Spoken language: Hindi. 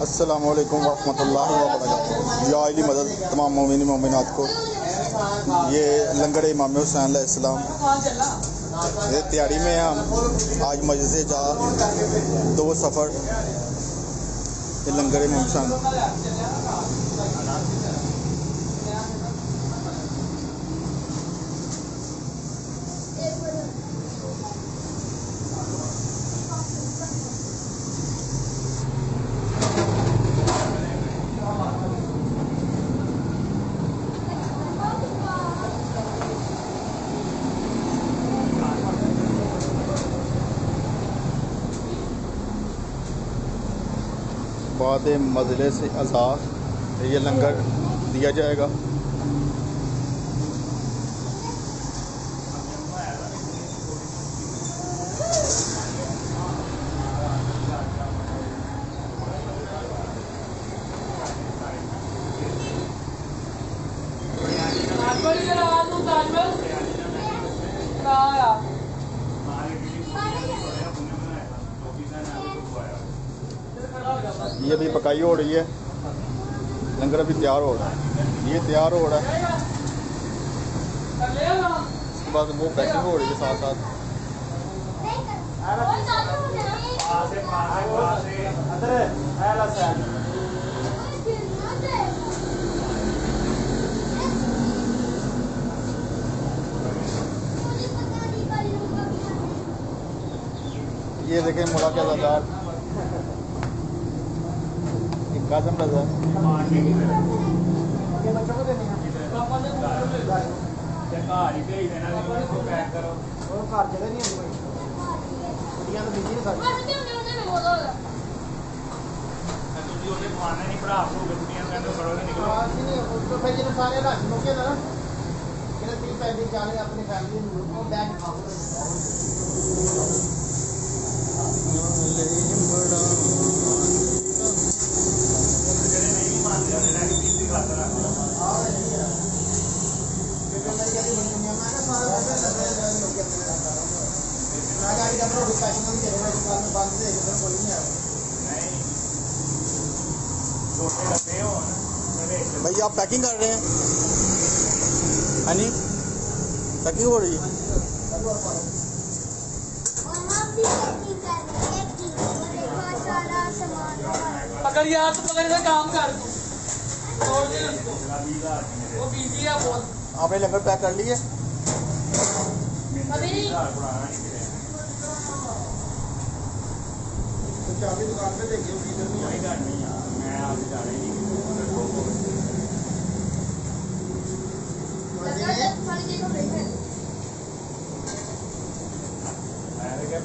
अस्सलामुअलैकुम वरहमतुल्लाहि वबरकातुहू। या अली मदद तमाम मोमिन मोमिनात को। ये लंगर इमाम हुसैन अलैहिस्सलाम ये तैयारी में हैं हम। आज मस्जिद जा 2 सफ़र ये लंगर इमाम हुसैन। बाद मजले से अज़ा ये लंगर दिया जाएगा। ये भी पकाई हो रही है, लंगर अभी तैयार हो रहा है। ये तैयार हो रहा है, उसके बाद वो पैकिंग हो रही है साथ साथ। ये देखें मुला के आज़ादार काजम बाजार भाई आप पैकिंग कर रहे हैं? हाँ जी, पैकिंग हो रही है। पकड़ यार, तो पकड़ से काम कर छोड़ दे उसको, वो बिजी है बहुत। आपने लंगर पैक कर लिए? अभी नहीं चाबी दुकान पे देखिए, इधर नहीं आएगा। मैं आप जा रही हूँ। क्या